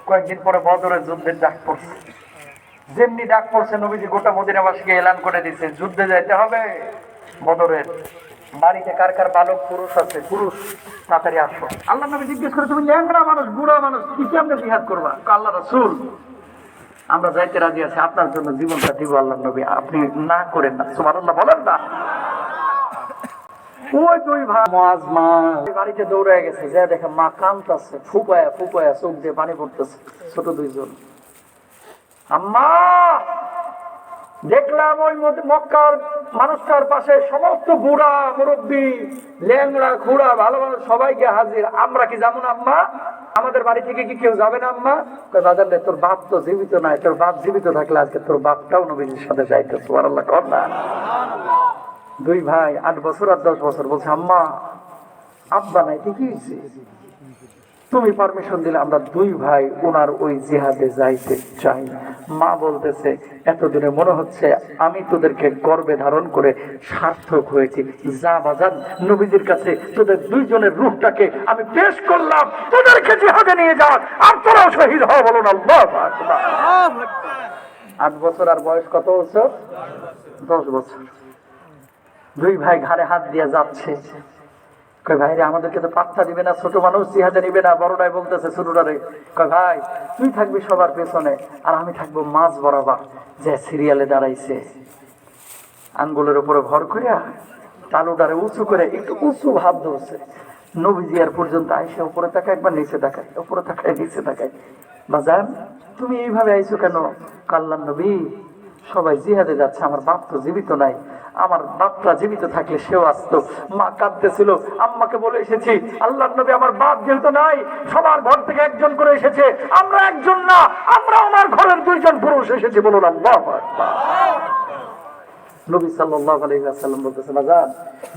কয়েকদিন পরে বদরের যুদ্ধের ডাক পড়ছে। যেমনি ডাক পড়ছে নবীজি গোটা মদিনাবাসীকে এলান করে দিচ্ছে যুদ্ধে যাইতে হবে। বদরের বাড়িতে কার কার বালক পুরুষ আছে, পুরুষ তাড়াতাড়ি আসো। আল্লাহ নবী জিজ্ঞেস করে, তুমি ল্যাংড়া মানুষ, বুড়া মানুষ, কি কেমনে জিহাদ করবা? আল্লাহ রাসূল, আমরা যাইতে রাজি আছি, আপনার জন্য জীবনটা দিব। আল্লাহ নবী, আপনি না করেন না। সুবহানাল্লাহ বলেন না। ওই দুই ভাই মুআজ মা বাড়িতে দৌড়ে গেছে, যা দেখে মা কাঁদতেছে, ফুপায়া ফুপায়া চোখ দিয়ে পানি পড়তেছে। ছোট দুইজন, আম্মা দেখলাম ওই মক্কার মানুষটার পাশে সমস্ত বুড়া মুরব্বী, ল্যাংড়া খুড়া ভালো ভালো সবাইকে হাজির, আমরা কি যাবো না আম্মা? আমাদের বাড়ি থেকে কি কেউ যাবে না আম্মা? বাজার তোর বাপ তো জীবিত নাই, তোর বাপ জীবিত থাকলে আজকে তোর বাপটাও নবীজির সাথে যাইতো। সুবহানাল্লাহ কর না। দুই ভাই 8 বছর আর 10 বছর বলছে, আম্মা আব্বা নাই কি হয়েছে? তুমি পারমিশন দিলে আমরা দুই ভাই ওনার ওই জিহাদে যাইতে চাই। মা বলতেছে, এতদিনে মনে হচ্ছে আমি তোদেরকে গর্বে ধারণ করে সার্থক হয়েছি। যা বাজান নবীজির কাছে তোদের দুইজনের রূহটাকে আমি পেশ করলাম, তোদেরকে জিহাদে নিয়ে যা, আর তোরাও শহীদ হও। বলুন আল্লাহু আকবার। 8 বছর আর বয়স কত বছর? 10 বছর। দুই ভাই ঘাড়ে হাত দিয়ে যাচ্ছে। কয় ভাইরে আমাদেরকে তো পাত্তা দিবে না, ছোট মানুষ জিহাদে নিবে না। বড়টাই বলতেছে ছোটটারে, কয় ভাই তুই থাকবি সবার পেছনে আর আমি থাকবো মাঝ বরাবর। যে সিরিয়ালে দাঁড়াইছে, আঙ্গুলের উপরে ভর করিয়া তালুটারে উঁচু করে একটু উঁচু ভাব ধরছে। নবীজি আর পর্যন্ত আইসে উপরে তাকায়, একবার নিচে তাকায়, উপরে তাকায় নিচে তাকায়। বাজান তুমি এইভাবে আইসো কেন? আল্লাহর নবী সবাই জিহাদে যাচ্ছে, আমার বাপ তো জীবিত নাই, আমার বাপটা জীবিত থাকলে সেও আসতো। মা কাঁদতেছিল, আম্মাকে বলে এসেছি আল্লাহর নবী আমার বাপ যেহেতু নাই, সবার ঘর থেকে একজন করে এসেছে, আমরা একজন না, আমরা আমার ঘরের দুইজন পুরুষ এসেছি। বলুন আল্লাহু আকবার। নবী সাল্লাল্লাহু আলাইহি ওয়াসাল্লাম বলতেছে, বাজান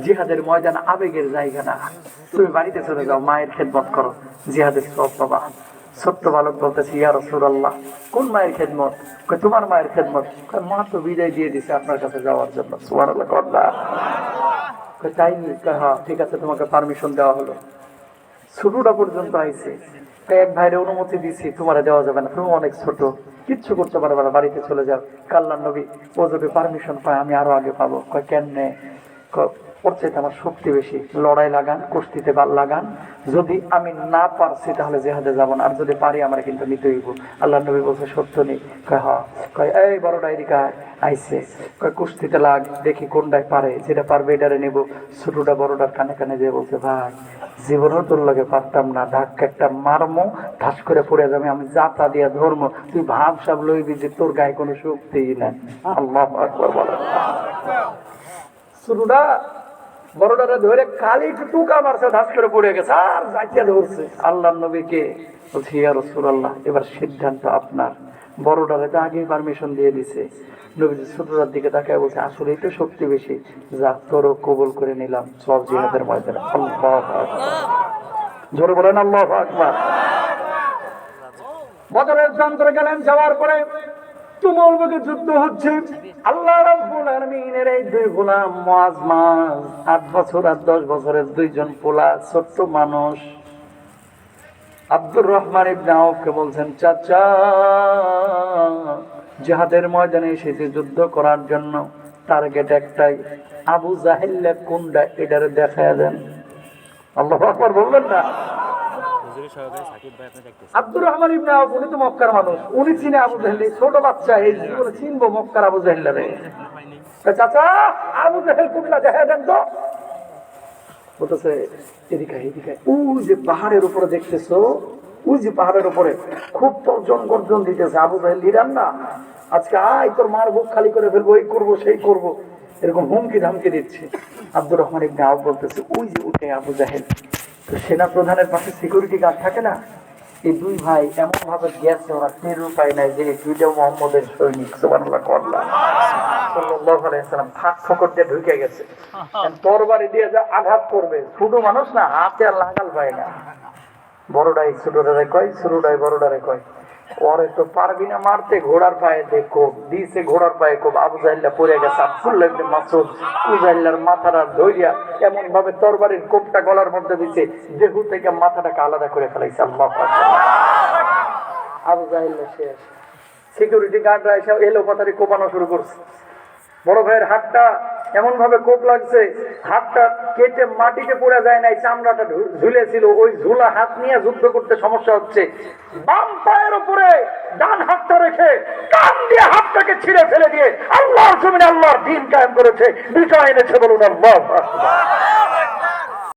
জিহাদের ময়দান আবেগের জায়গা না, তুমি বাড়িতে চলে যাও, মায়ের খেদমত করো, জিহাদের সওয়াব পাবা। ছোট্ট বালক বলতেছে, ইয়া রাসূলুল্লাহ কোন মায়ের খেদমত? কয় তোমার মায়ের খেদমত। কয় মা তো বিদায় দিয়ে দিছে আপনার কাছে যাওয়ার জন্য। সুবহানাল্লাহ কন্যা। কয় তাই? কয় হ্যাঁ, ঠিক আছে, তোমাকে পারমিশন দেওয়া হলো। ছোটটা পর্যন্ত আইছে, এক ভাইরে অনুমতি দিছি, তোমারে দেওয়া যাবে না, তুমি অনেক ছোট, কিচ্ছু করতে পারবে না, বাড়িতে চলে যাও। আল্লাহর নবী ও যদি পারমিশন পায় আমি আরো আগে পাবো। কয় কেমনে? ওর চাইতে আমার শক্তি বেশি, লড়াই লাগান, কুস্তিতে লাগান, যদি আমি না পারছি তাহলে জিহাদে যাবো না, আর যদি পারি আমার কিন্তু নিতে হইব। আল্লাহর নবী বলছে সত্য নেই? কয় হ্যাঁ। কয় এই বড়টা এদিকে আইছে, কয় কুস্তিতে লাগ, দেখি কোনটাই পারে, যেটা পারবে এটারে নেব। ছোটটা বড়টার কানে কানে দিয়ে বলছে, ভাই জীবনও তোর লাগে পারতাম না, ধাক্কা একটা মারমো, ঠাস করে পড়ে যাবে, আমি যাতা দিয়া ধর্ম, তুই ভাব সব লইবি যে তোর গায়ে কোনো শক্তিই নাই। আল্লাহু আকবার বলে। ছোটটা বড়টারে ধরে কালি টুকা মারছে, ধাস করে পড়ে গেছে, আর যাইতে ধরছে। আল্লাহর নবীকে বলছে, ইয়া রাসূলুল্লাহ এবার সিদ্ধান্ত আপনার। বড়টারে তো আগেই পারমিশন দিয়ে দিছে। নবীজি ছোটটার দিকে তাকায় বলছে, আসলেই তো শক্তি বেশি, যা তোরও কবুল করে নিলাম, সব জিহাদের ময়দানে। আল্লাহু আকবার। জোরে বলেন আল্লাহু আকবার। বদরের প্রান্তরে গেলেন, যাওয়ার পরে তুমুল বেগে যুদ্ধ হচ্ছে। আল্লাহ রাব্বুল আলামিনের এই দুই গোলাম মুআজ 8 বছর আর 10 বছরের দুইজন পোলা ছোট্ট মানুষ। আব্দুর রহমান ইবনে আওফকে বলছেন, চাচা জিহাদের ময়দানে এসেছে যুদ্ধ করার জন্য, টার্গেট একটাই, আবু জাহেল কোনটা এটারে দেখায় দেন। আল্লাহু আকবার বলবেন না? আব্দুর রহমান ইবনে আওফ উনি তো মক্কার মানুষ, উনি চিনে আবু জাহেল, ছোট বাচ্চা এই জীবনে চিনবো মক্কার আবু জাহেল রে। চাচা আবু জাহেল কোনটা দেখায় দেন তো। বলতেছে এদিকে এদিকে, ওই যে পাহাড়ের উপরে দেখতেছো, ওই যে পাহাড়ের উপরে খুব তর্জন গর্জন দিতেছে আবু জাহেল, লিডার না, আজকে আয় তোর মার বুক খালি করে ফেলবো, এই করবো সেই করবো, এরকম হুমকি ধামকি দিচ্ছে। আব্দুর রহমান ইবনে আওফ বলতেছে, ওই যে উঠে আবু জাহেল। তো সেনা প্রধানের পাশে সিকিউরিটি গার্ড থাকে না, এই দুই ভাই এমন ভাবে গেছে, ওরা টেরও পায় নাই যে দুইটা মুহাম্মদের সৈনিক। সুবহানাল্লাহ সাল্লাল্লাহু আলাইহি ওয়াসাল্লাম ফাঁক ফকর দিয়ে ঢুকে গেছে, তরবারি দিয়ে যা আঘাত করবে, ছোট মানুষ না, হাতে আর লাগাল পায় না। বড়টাই ছোটটারে কয়, ছোটটাই বড়টারে কয়, ওরে তো পারবি না মারতে, ঘোড়ার পায়ে দেখো দিছে, ঘোড়ার পায়ে খুব। আবু জাহেল্লা পড়ে গেছে। আব্দুল্লাহ ইবনে মাসউদ আবু জাহেল্লার মাথাটা ধইরা এমন ভাবে তরবারির কোপটা গলার মধ্যে দিছে, দেহ থেকে মাথাটাকে আলাদা করে ফেলাইছে। আল্লাহু আকবার। আবু জাহেল শেষ। সিকিউরিটি গার্ডরা এসে এলো কথাটি কোপানো শুরু করছে। বড় ভাইয়ের হাতটা এমন ভাবে কোপ লাগছে, হাতটা কেটে মাটিতে পড়ে যায় নাই, চামড়াটা ঝুলেছিল, ওই ঝুলা হাত নিয়ে যুদ্ধ করতে সমস্যা হচ্ছে। বাম পায়ের উপরে ডান হাতটা রেখে কান দিয়ে হাতটাকে ছিঁড়ে ফেলে দিয়ে আল্লাহর জমিনে আল্লাহর দ্বীন কায়েম করেছে, বিজয় এনেছে, বলুন আল্লাহু আকবার।